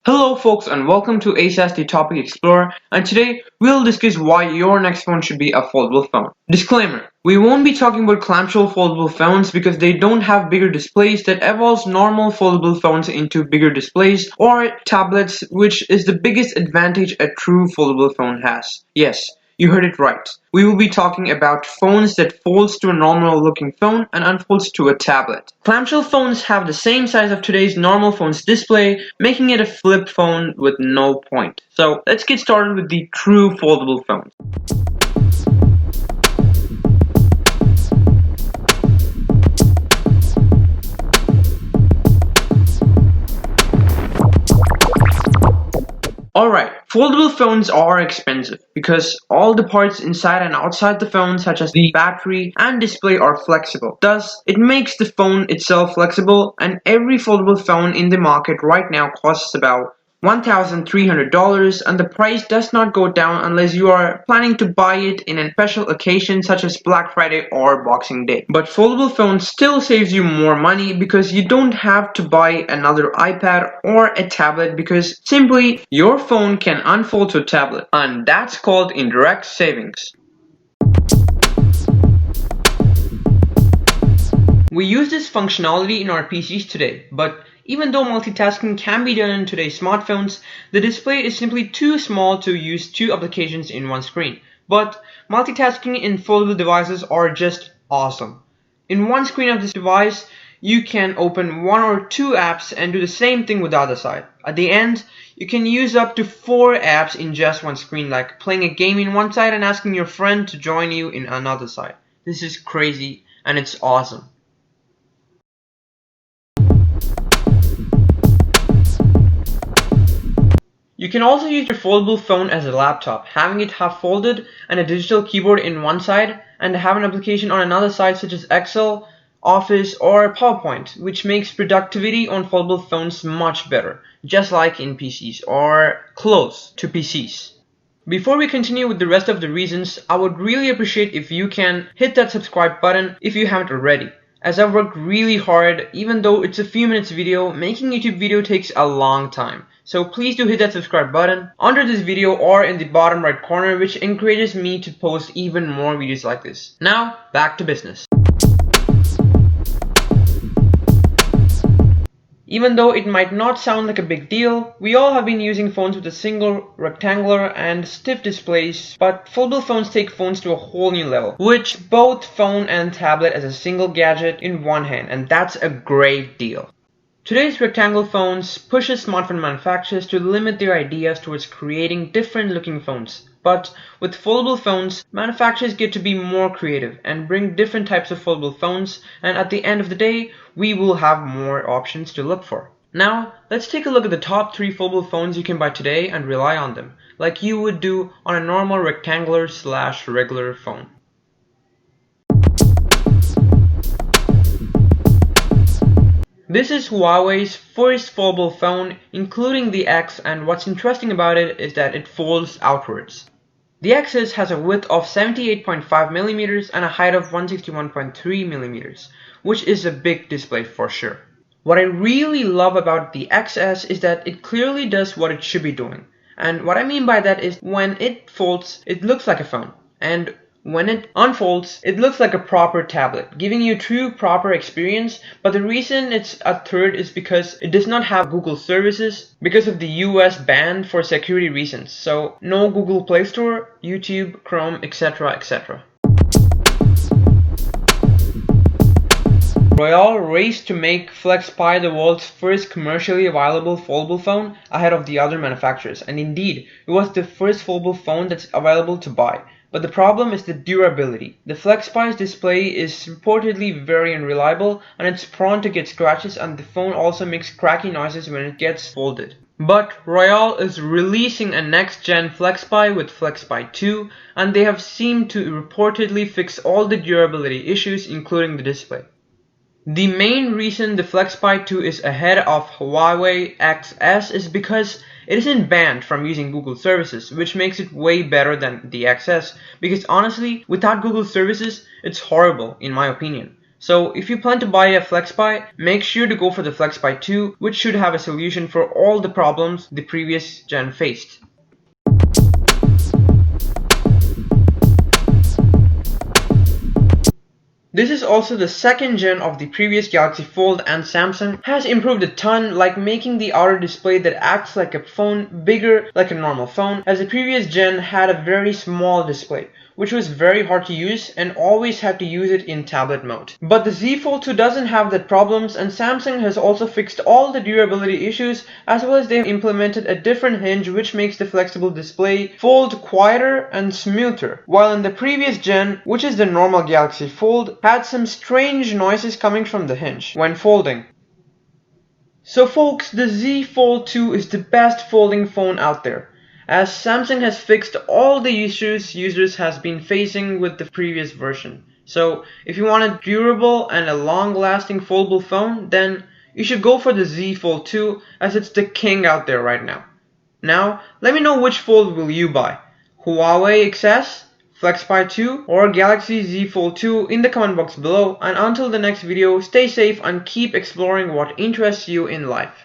Hello folks and welcome to ASAS the Topic Explorer, and today we'll discuss why your next phone should be a foldable phone. Disclaimer: we won't be talking about clamshell foldable phones because they don't have bigger displays that evolves normal foldable phones into bigger displays, or tablets, which is the biggest advantage a true foldable phone has. Yes, you heard it right. We will be talking about phones that folds to a normal looking phone and unfolds to a tablet. Clamshell phones have the same size of today's normal phone's display, making it a flip phone with no point. So let's get started with the true foldable phones. Alright, foldable phones are expensive because all the parts inside and outside the phone, such as the battery and display, are flexible. Thus, it makes the phone itself flexible, and every foldable phone in the market right now costs about $1,300, and the price does not go down unless you are planning to buy it in a special occasion such as Black Friday or Boxing Day. But foldable phones still saves you more money because you don't have to buy another iPad or a tablet, because simply your phone can unfold to a tablet, and that's called indirect savings. We use this functionality in our PCs today, but even though multitasking can be done in today's smartphones, the display is simply too small to use two applications in one screen. But multitasking in foldable devices are just awesome. In one screen of this device, you can open one or two apps and do the same thing with the other side. At the end, you can use up to 4 apps in just one screen, like playing a game in one side and asking your friend to join you in another side. This is crazy and it's awesome. You can also use your foldable phone as a laptop, having it half folded and a digital keyboard in one side, and have an application on another side such as Excel, Office, or PowerPoint, which makes productivity on foldable phones much better, just like in PCs, or close to PCs. Before we continue with the rest of the reasons, I would really appreciate if you can hit that subscribe button if you haven't already, as I've worked really hard. Even though it's a few minutes video, making YouTube video takes a long time. So please do hit that subscribe button under this video or in the bottom right corner, which encourages me to post even more videos like this. Now, back to business. Even though it might not sound like a big deal, we all have been using phones with a single rectangular and stiff displays, but foldable phones take phones to a whole new level, which both phone and tablet as a single gadget in one hand, and that's a great deal. Today's rectangular phones pushes smartphone manufacturers to limit their ideas towards creating different looking phones. But with foldable phones, manufacturers get to be more creative and bring different types of foldable phones, and at the end of the day, we will have more options to look for. Now, let's take a look at the top 3 foldable phones you can buy today and rely on them, like you would do on a normal rectangular/regular phone. This is Huawei's first foldable phone, including the X, and what's interesting about it is that it folds outwards. The XS has a width of 78.5mm and a height of 161.3mm, which is a big display for sure. What I really love about the XS is that it clearly does what it should be doing. And what I mean by that is when it folds, it looks like a phone, and when it unfolds, it looks like a proper tablet, giving you true proper experience. But the reason it's a third is because it does not have Google services because of the US ban for security reasons. So no Google Play Store, YouTube, Chrome, etc, etc. Royal raced to make FlexPi the world's first commercially available foldable phone ahead of the other manufacturers, and indeed, it was the first foldable phone that's available to buy. But the problem is the durability. The FlexPi's display is reportedly very unreliable, and it's prone to get scratches, and the phone also makes cracky noises when it gets folded. But Royal is releasing a next-gen FlexPi with FlexPi 2, and they have seemed to reportedly fix all the durability issues, including the display. The main reason the FlexPi 2 is ahead of Huawei XS is because it isn't banned from using Google services, which makes it way better than the XS, because honestly, without Google services, it's horrible in my opinion. So if you plan to buy a FlexPi, make sure to go for the FlexPi 2, which should have a solution for all the problems the previous gen faced. This is also the second gen of the previous Galaxy Fold, and Samsung has improved a ton, like making the outer display that acts like a phone bigger like a normal phone, as the previous gen had a very small display, which was very hard to use and always had to use it in tablet mode. But the Z Fold 2 doesn't have that problems, and Samsung has also fixed all the durability issues, as well as they've implemented a different hinge which makes the flexible display fold quieter and smoother, while in the previous gen, which is the normal Galaxy Fold, had some strange noises coming from the hinge when folding. So folks, the Z Fold 2 is the best folding phone out there, as Samsung has fixed all the issues users has been facing with the previous version. So if you want a durable and a long-lasting foldable phone, then you should go for the Z Fold 2, as it's the king out there right now. Now, let me know which fold will you buy: Huawei XS, FlexPi 2, or Galaxy Z Fold 2 in the comment box below, and until the next video, stay safe and keep exploring what interests you in life.